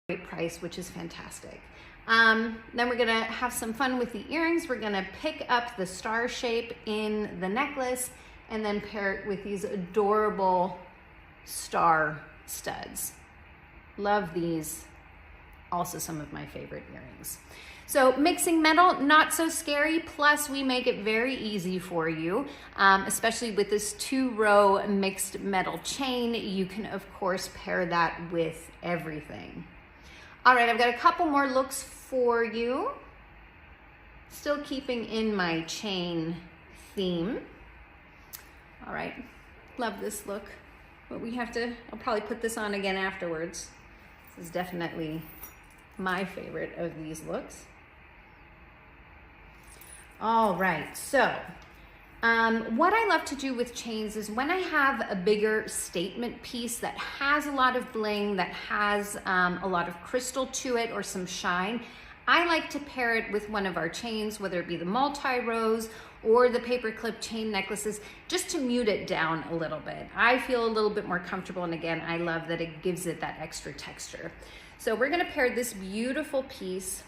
great price, which is fantastic. Then we're gonna have some fun with the earrings. We're gonna pick up the star shape in the necklace and then pair it with these adorable star studs. Love these. Also some of my favorite earrings. So mixing metal, not so scary, plus we make it very easy for you, especially with this 2-row mixed metal chain. You can of course pair that with everything. All right, I've got a couple more looks for you. Still keeping in my chain theme. All right, love this look, but I'll probably put this on again afterwards. This is definitely my favorite of these looks. All right, so what I love to do with chains is when I have a bigger statement piece that has a lot of bling, that has a lot of crystal to it or some shine, I like to pair it with one of our chains, whether it be the multi-rows or the paperclip chain necklaces, just to mute it down a little bit. I feel a little bit more comfortable, and again, I love that it gives it that extra texture. So we're gonna pair this beautiful piece.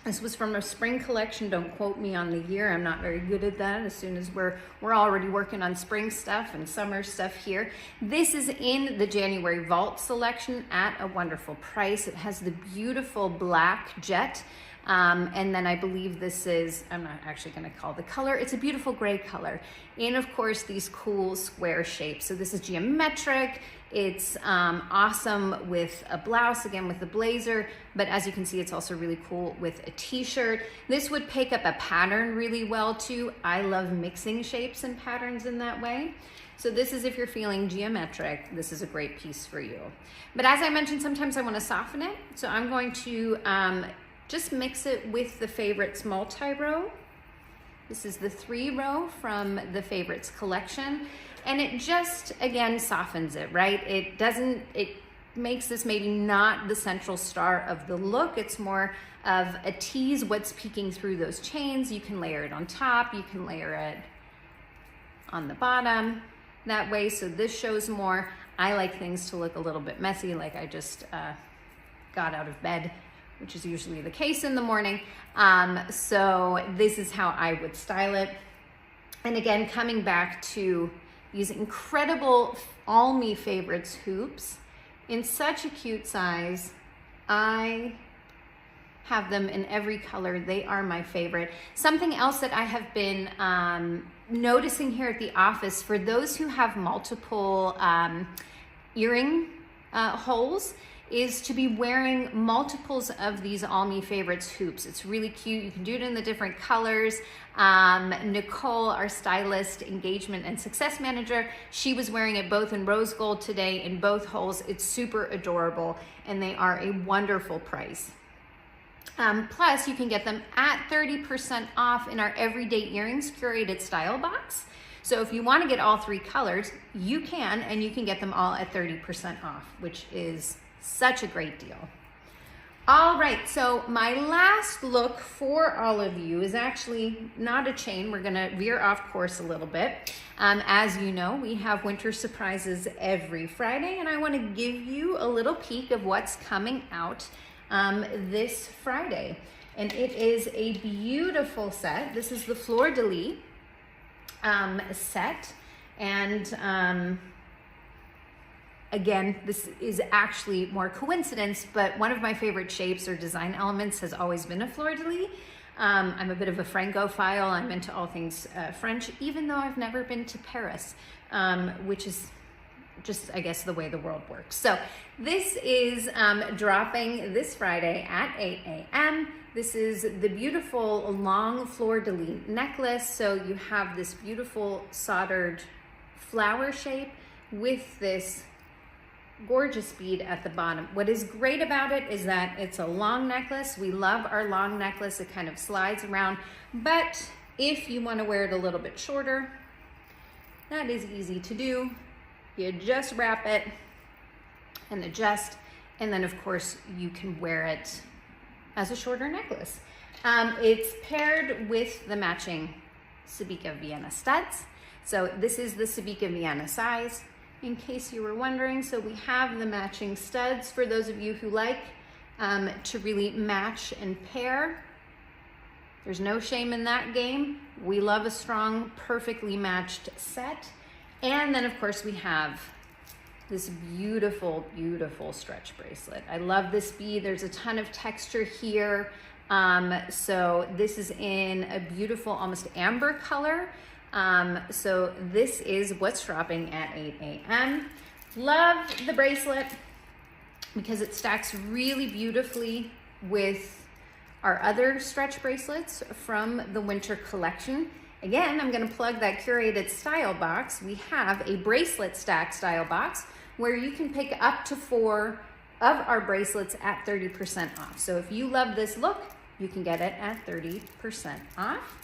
This was from a spring collection. Don't quote me on the year. I'm not very good at that. As soon as we're already working on spring stuff and summer stuff here. This is in the January Vault selection at a wonderful price. It has the beautiful black jet. And then I believe this is, I'm not actually gonna call the color, it's a beautiful gray color. And of course, these cool square shapes. So this is geometric. It's awesome with a blouse, again with the blazer, but as you can see, it's also really cool with a t-shirt. This would pick up a pattern really well too. I love mixing shapes and patterns in that way. So this is if you're feeling geometric, this is a great piece for you. But as I mentioned, sometimes I wanna soften it. So I'm going to just mix it with the Favorites multi-row. This is the 3-row from the Favorites collection. And it just, again, softens it, right? It makes this maybe not the central star of the look. It's more of a tease what's peeking through those chains. You can layer it on top. You can layer it on the bottom that way. So this shows more. I like things to look a little bit messy, like I just got out of bed, which is usually the case in the morning. So this is how I would style it. And again, coming back to these incredible All Me Favorites hoops in such a cute size. I have them in every color. They are my favorite. Something else that I have been noticing here at the office, for those who have multiple earring holes, is to be wearing multiples of these All Me Favorites hoops. It's really cute. You can do it in the different colors. Nicole, our stylist, engagement and success manager, she was wearing it both in rose gold today in both holes. It's super adorable and they are a wonderful price. Plus you can get them at 30% off in our Everyday Earrings Curated Style Box. So if you want to get all 3 colors, you can, and you can get them all at 30% off, which is such a great deal. All right, so my last look for all of you is actually not a chain. We're gonna veer off course a little bit. As you know, we have winter surprises every Friday, and I wanna give you a little peek of what's coming out this Friday. And it is a beautiful set. This is the Fleur de Lis set. And again, this is actually more coincidence, but one of my favorite shapes or design elements has always been a fleur de lis. I'm a bit of a Francophile. I'm into all things French, even though I've never been to Paris, which is just, I guess, the way the world works. So this is dropping this Friday at 8 a.m. This is the beautiful long fleur de lis necklace. So you have this beautiful soldered flower shape with this gorgeous bead at the bottom. What is great about it is that it's a long necklace. We love our long necklace. It kind of slides around, but if you want to wear it a little bit shorter, that is easy to do. You just wrap it and adjust, and then of course you can wear it as a shorter necklace. It's paired with the matching Sabika Vienna studs. So this is the Sabika Vienna size, in case you were wondering. So we have the matching studs for those of you who like to really match and pair. There's no shame in that game. We love a strong, perfectly matched set. And then of course we have this beautiful, beautiful stretch bracelet. I love this bead. There's a ton of texture here. So this is in a beautiful, almost amber color. So this is what's dropping at 8 a.m. Love the bracelet because it stacks really beautifully with our other stretch bracelets from the winter collection. Again, I'm gonna plug that curated style box. We have a bracelet stack style box where you can pick up to 4 of our bracelets at 30% off. So if you love this look, you can get it at 30% off.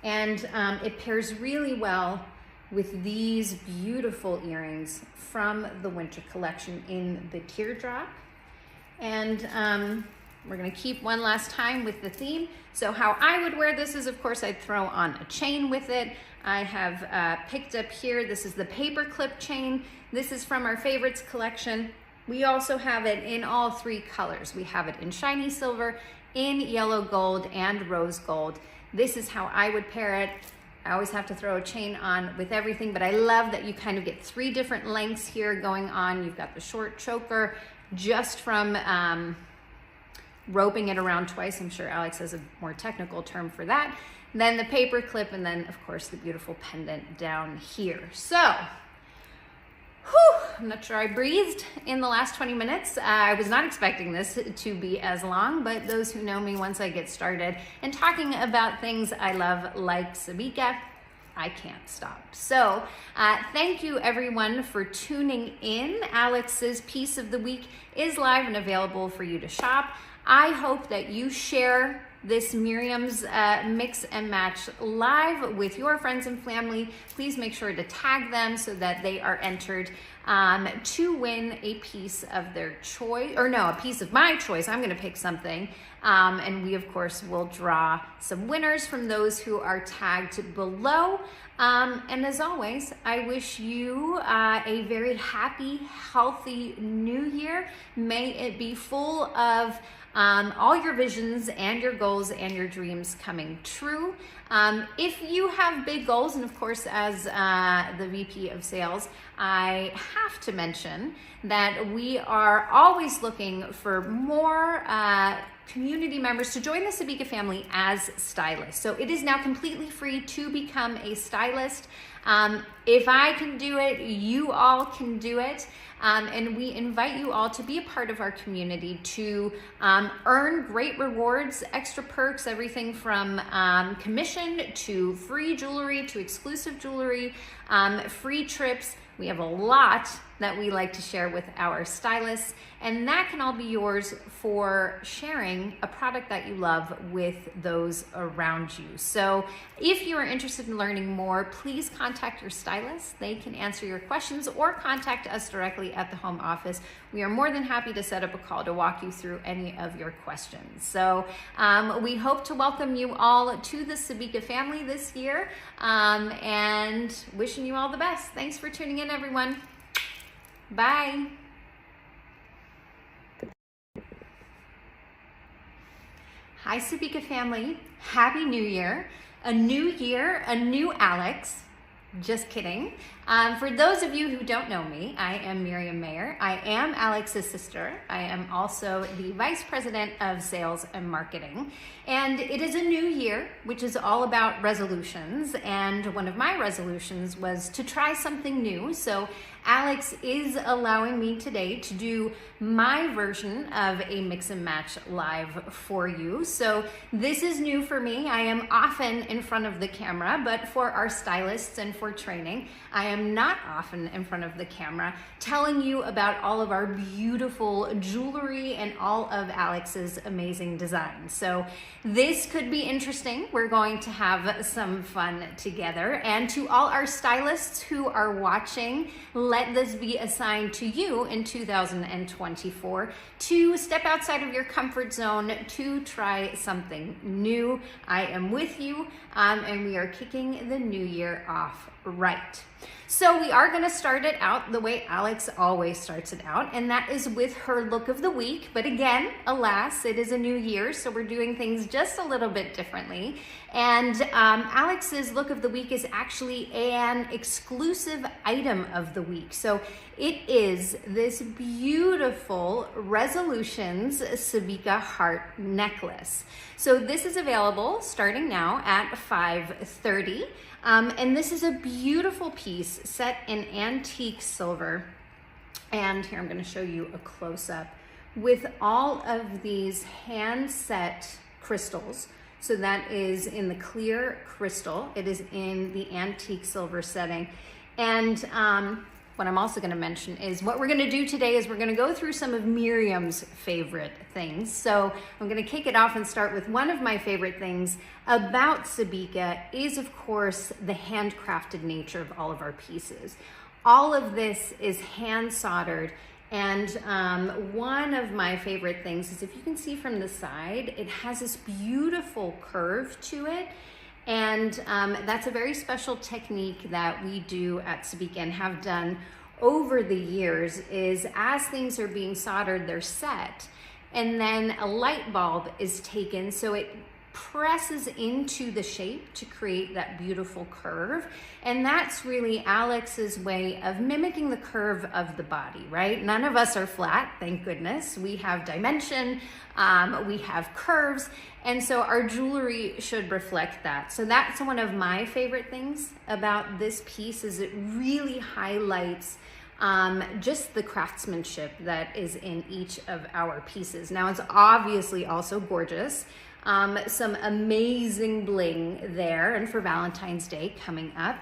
And it pairs really well with these beautiful earrings from the winter collection in the teardrop. And we're gonna keep one last time with the theme. So how I would wear this is, of course, I'd throw on a chain with it. I have picked up here, this is the paper clip chain. This is from our favorites collection. We also have it in all 3 colors. We have it in shiny silver, in yellow gold, and rose gold. This is how I would pair it. I always have to throw a chain on with everything, but I love that you kind of get 3 different lengths here going on. You've got the short choker just from roping it around twice. I'm sure Alex has a more technical term for that. Then the paper clip, and then of course the beautiful pendant down here. So, I'm not sure I breathed in the last 20 minutes. I was not expecting this to be as long, but those who know me, once I get started and talking about things I love like Sabika, I can't stop. So thank you everyone for tuning in. Alex's piece of the week is live and available for you to shop. I hope that you share this Miriam's Mix and Match live with your friends and family. Please make sure to tag them so that they are entered to win a piece of their choice, or no, a piece of my choice. I'm gonna pick something. And we of course will draw some winners from those who are tagged below. And as always, I wish you a very happy, healthy new year. May it be full of all your visions and your goals and your dreams coming true. If you have big goals, and of course as the VP of Sales, I have to mention that we are always looking for more community members to join the Sabika family as stylists. So it is now completely free to become a stylist. If I can do it, you all can do it. And we invite you all to be a part of our community to earn great rewards, extra perks, everything from commission to free jewelry to exclusive jewelry, free trips. We have a lot that we like to share with our stylists, and that can all be yours for sharing a product that you love with those around you. So if you are interested in learning more, please contact your stylist. They can answer your questions or contact us directly at the home office. We are more than happy to set up a call to walk you through any of your questions. So we hope to welcome you all to the Sabika family this year, and wishing you all the best. Thanks for tuning in, everyone. Bye. Hi, Sabika family. Happy New Year. A new year, a new Alex. Just kidding. For those of you who don't know me, I am Miriam Mayr. I am Alex's sister. I am also the Vice President of Sales and Marketing. And it is a new year, which is all about resolutions. And one of my resolutions was to try something new. So Alex is allowing me today to do my version of a mix and match live for you. So this is new for me. I am often in front of the camera, but for our stylists and for training, I am not often in front of the camera telling you about all of our beautiful jewelry and all of Alex's amazing designs. So this could be interesting. We're going to have some fun together. And to all our stylists who are watching, let this be a sign to you in 2024 to step outside of your comfort zone, to try something new. I am with you, and we are kicking the new year off right. So we are going to start it out the way Alex always starts it out, and that is with her look of the week. But again, alas, it is a new year, so we're doing things just a little bit differently. And Alex's look of the week is actually an exclusive item of the week. So it is this beautiful Resolutions Sabika heart necklace. So this is available starting now at $5.30. And this is a beautiful piece set in antique silver. And here I'm going to show you a close-up with all of these hand-set crystals. So that is in the clear crystal. It is in the antique silver setting. And what I'm also going to mention is what we're going to do today is we're going to go through some of Miriam's favorite things. So I'm going to kick it off and start with one of my favorite things about Sabika is, of course, the handcrafted nature of all of our pieces. All of this is hand soldered. And one of my favorite things is, if you can see from the side, it has this beautiful curve to it. And that's a very special technique that we do at Sabika and have done over the years, is as things are being soldered, they're set, and then a light bulb is taken so it presses into the shape to create that beautiful curve. And that's really Alex's way of mimicking the curve of the body, right? None of us are flat, thank goodness. We have dimension, we have curves, and so our jewelry should reflect that. So that's one of my favorite things about this piece, is it really highlights just the craftsmanship that is in each of our pieces. Now, it's obviously also gorgeous. Some amazing bling there, and for Valentine's Day coming up.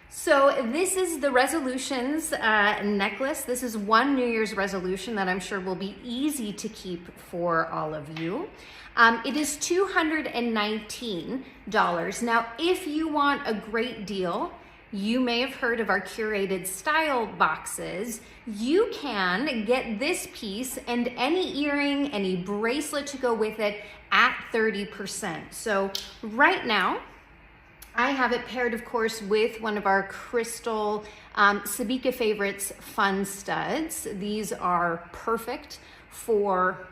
So this is the Resolutions necklace. This is one New Year's resolution that I'm sure will be easy to keep for all of you. It is $219. Now, if you want a great deal, you may have heard of our curated style boxes. You can get this piece and any earring, any bracelet to go with it at 30%. So right now, I have it paired, of course, with one of our crystal Sabika favorites, fun studs. These are perfect for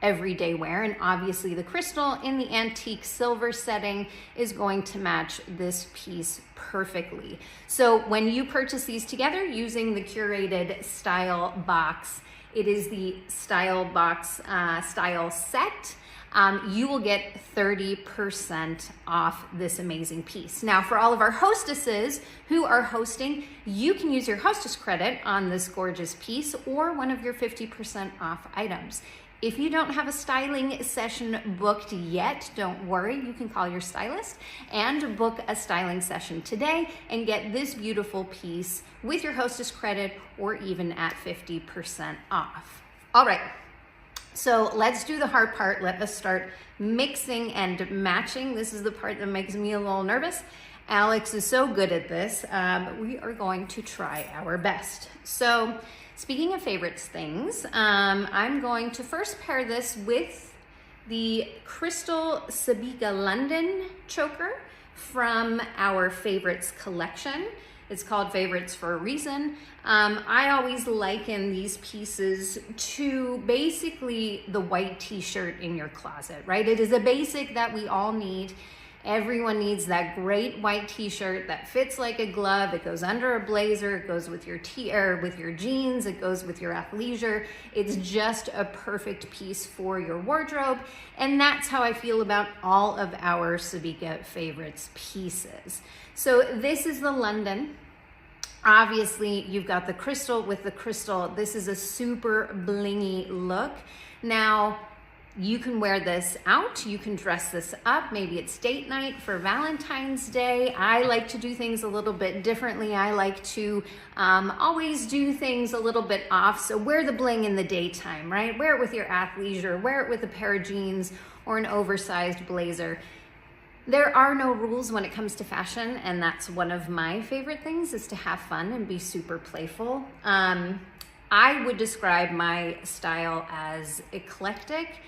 everyday wear, and obviously the crystal in the antique silver setting is going to match this piece perfectly. So when you purchase these together using the curated style box, it is the style box style set, you will get 30% off this amazing piece. Now, for all of our hostesses who are hosting, you can use your hostess credit on this gorgeous piece or one of your 50% off items. If you don't have a styling session booked yet, don't worry. You can call your stylist and book a styling session today and get this beautiful piece with your hostess credit or even at 50% off. All right, so let's do the hard part. Let us start mixing and matching. This is the part that makes me a little nervous. Alex is so good at this. We are going to try our best. So, speaking of favorites things, I'm going to first pair this with the Crystal Sabika London choker from our favorites collection. It's called Favorites for a reason. I always liken these pieces to basically the white t-shirt in your closet, right? It is a basic that we all need. Everyone needs that great white t-shirt that fits like a glove. It goes under a blazer, it goes with your with your jeans, it goes with your athleisure. It's just a perfect piece for your wardrobe. And that's how I feel about all of our Sabika favorites pieces. So this is the London. Obviously, you've got the crystal with the crystal. This is a super blingy look. Now, you can wear this out, you can dress this up, maybe it's date night for Valentine's Day. I like to do things a little bit differently. I like to always do things a little bit off, so wear the bling in the daytime, right? Wear it with your athleisure, wear it with a pair of jeans or an oversized blazer. There are no rules when it comes to fashion, and that's one of my favorite things, is to have fun and be super playful. I would describe my style as eclectic,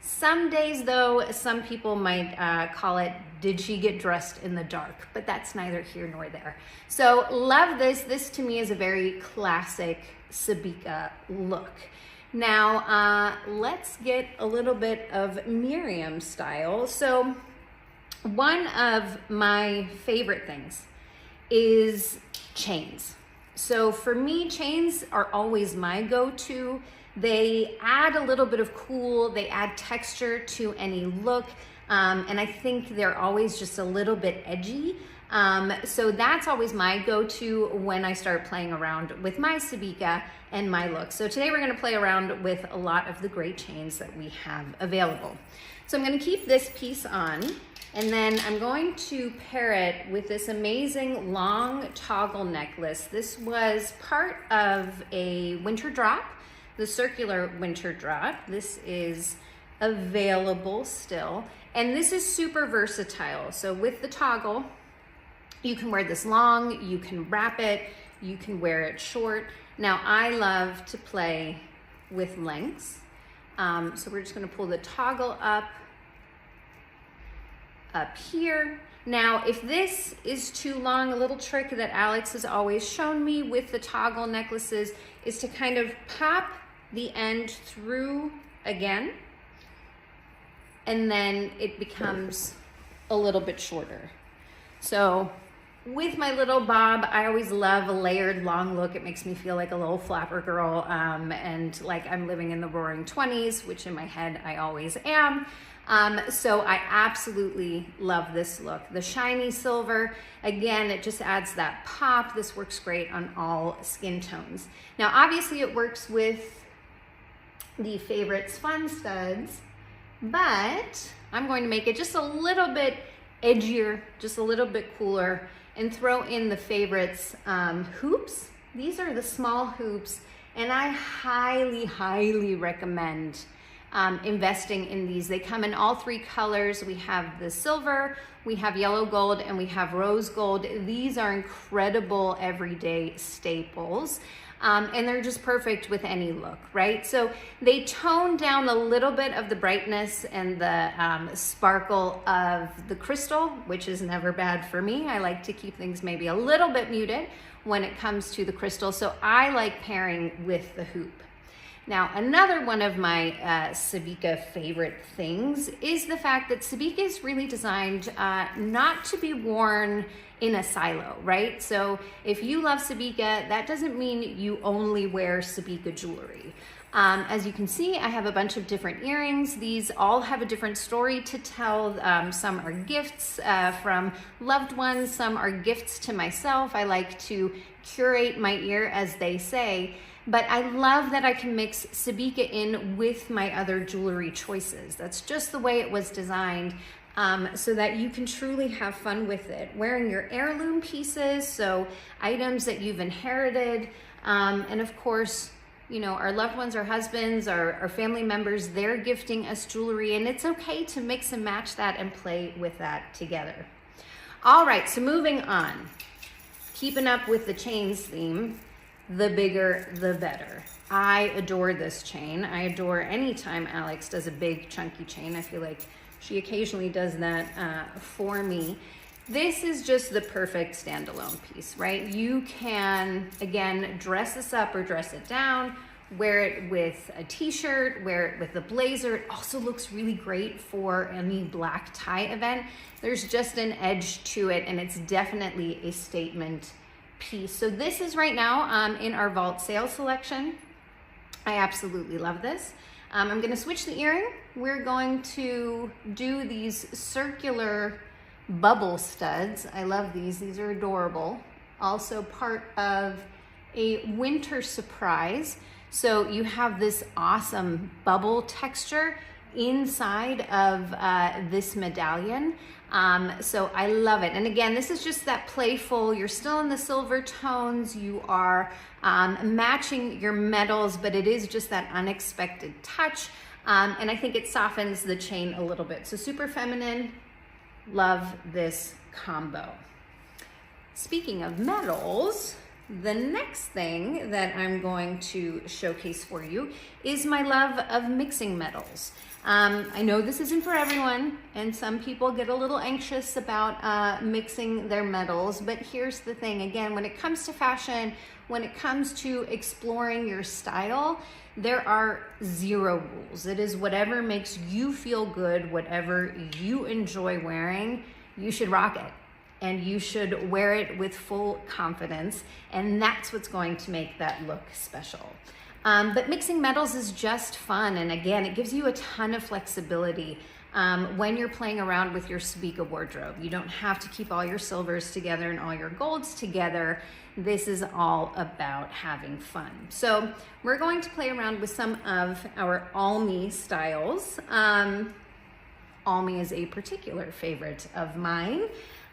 Some days though, some people might call it, did she get dressed in the dark? But that's neither here nor there. So love this. This to me is a very classic Sabika look. Now, let's get a little bit of Miriam style. So one of my favorite things is chains. So for me, chains are always my go-to. They add a little bit of cool, they add texture to any look, and I think they're always just a little bit edgy. So that's always my go-to when I start playing around with my Sabika and my look. So today we're gonna play around with a lot of the great chains that we have available. So I'm gonna keep this piece on, and then I'm going to pair it with this amazing long toggle necklace. This was part of a winter drop, the circular winter drop. This is available still, and this is super versatile. So with the toggle, you can wear this long, you can wrap it, you can wear it short. Now I love to play with lengths. So we're just gonna pull the toggle up here. Now, if this is too long, a little trick that Alex has always shown me with the toggle necklaces is to kind of pop the end through again, and then it becomes a little bit shorter. So with my little bob, I always love a layered long look. It makes me feel like a little flapper girl, and like I'm living in the roaring 20s, which in my head I always am. So I absolutely love this look. The shiny silver, again, it just adds that pop. This works great on all skin tones. Now, obviously it works with the Favorites Fun Studs, but I'm going to make it just a little bit edgier, just a little bit cooler, and throw in the Favorites hoops. These are the small hoops, and I highly, highly recommend investing in these. They come in all three colors. We have the silver, we have yellow gold, and we have rose gold. These are incredible everyday staples. And they're just perfect with any look, right? So they tone down a little bit of the brightness and the sparkle of the crystal, which is never bad for me. I like to keep things maybe a little bit muted when it comes to the crystal. So I like pairing with the hoop. Now, another one of my Sabika favorite things is the fact that Sabika is really designed not to be worn in a silo, right? So if you love Sabika, that doesn't mean you only wear Sabika jewelry. As you can see, I have a bunch of different earrings. These all have a different story to tell. Some are gifts from loved ones, some are gifts to myself. I like to curate my ear, as they say. But I love that I can mix Sabika in with my other jewelry choices. That's just the way it was designed, so that you can truly have fun with it. Wearing your heirloom pieces, so items that you've inherited, and of course, you know, our loved ones, our husbands, our family members, they're gifting us jewelry, and it's okay to mix and match that and play with that together. All right, so moving on. Keeping up with the chains theme, the bigger, the better. I adore this chain. I adore any time Alex does a big chunky chain. I feel like she occasionally does that for me. This is just the perfect standalone piece, right? You can, again, dress this up or dress it down, wear it with a t-shirt, wear it with a blazer. It also looks really great for any black tie event. There's just an edge to it, and it's definitely a statement piece. So this is right now in our vault sale selection. I absolutely love this. I'm gonna switch the earring. We're going to do these circular bubble studs. I love these. These are adorable. Also part of a winter surprise. So you have this awesome bubble texture inside of this medallion. So I love it. And again, this is just that playful, you're still in the silver tones, you are matching your metals, but it is just that unexpected touch. And I think it softens the chain a little bit. So super feminine, love this combo. Speaking of metals, the next thing that I'm going to showcase for you is my love of mixing metals. I know this isn't for everyone, and some people get a little anxious about mixing their metals, but here's the thing. Again, when it comes to fashion, when it comes to exploring your style, there are zero rules. It is whatever makes you feel good, whatever you enjoy wearing, you should rock it. And you should wear it with full confidence, and that's what's going to make that look special. But mixing metals is just fun, and again, it gives you a ton of flexibility when you're playing around with your Sabika wardrobe. You don't have to keep all your silvers together and all your golds together. This is all about having fun. So we're going to play around with some of our Almi styles. Almi is a particular favorite of mine.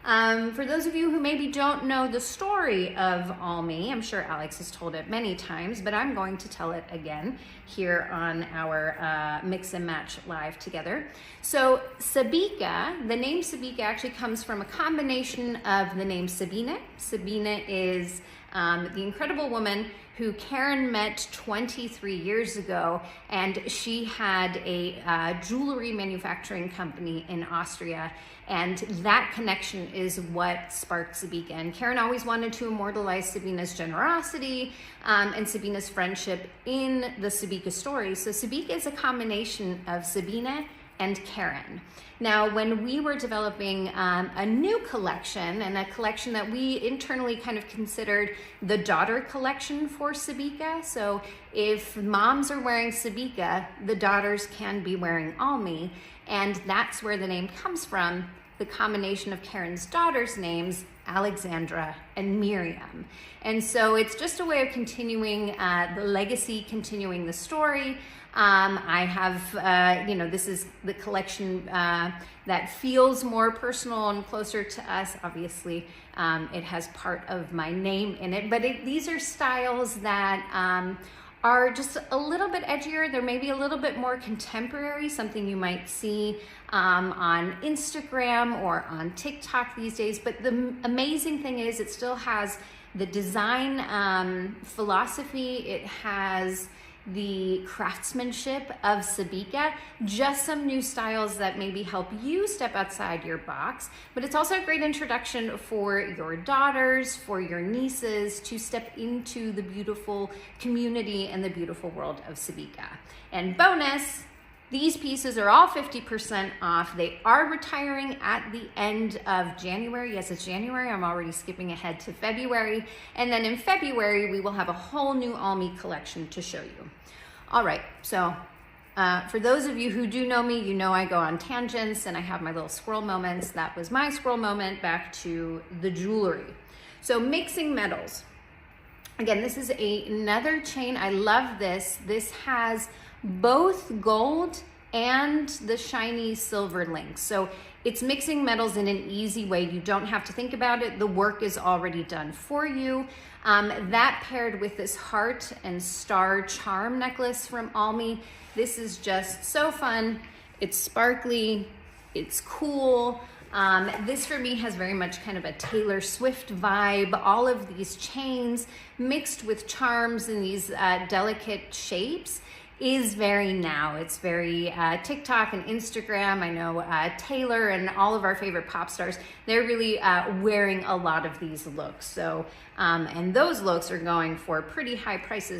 For those of you who maybe don't know the story of Almi, I'm sure Alex has told it many times, but I'm going to tell it again here on our Mix and Match Live together. So Sabika, the name Sabika actually comes from a combination of the name Sabine. Sabine is the incredible woman who Karen met 23 years ago, and she had a jewelry manufacturing company in Austria, and that connection is what sparked Sabika. And Karen always wanted to immortalize Sabina's generosity and Sabina's friendship in the Sabika story. So Sabika is a combination of Sabine and Karen. Now, when we were developing a new collection, and a collection that we internally kind of considered the daughter collection for Sabika, so if moms are wearing Sabika, the daughters can be wearing Almi, and that's where the name comes from, the combination of Karen's daughters' names, Alexandra and Miriam. And so it's just a way of continuing the legacy, continuing the story. I have, this is the collection that feels more personal and closer to us. Obviously, it has part of my name in it, but these are styles that are just a little bit edgier. They're maybe a little bit more contemporary, something you might see on Instagram or on TikTok these days. But the amazing thing is it still has the design philosophy. It has the craftsmanship of Sabika, just some new styles that maybe help you step outside your box, but it's also a great introduction for your daughters, for your nieces to step into the beautiful community and the beautiful world of Sabika. And bonus, these pieces are all 50% off. They are retiring at the end of January. Yes, it's January. I'm already skipping ahead to February. And then in February, we will have a whole new Almi collection to show you. All right, so for those of you who do know me, you know I go on tangents and I have my little squirrel moments. That was my squirrel moment back to the jewelry. So mixing metals. Again, this is another chain. I love this. This has both gold and the shiny silver links. So it's mixing metals in an easy way. You don't have to think about it. The work is already done for you. That paired with this heart and star charm necklace from Almi, this is just so fun. It's sparkly, it's cool. This for me has very much kind of a Taylor Swift vibe. All of these chains mixed with charms and these delicate shapes is very now. It's very TikTok and Instagram. I know Taylor and all of our favorite pop stars, they're really wearing a lot of these looks. So, and those looks are going for pretty high prices.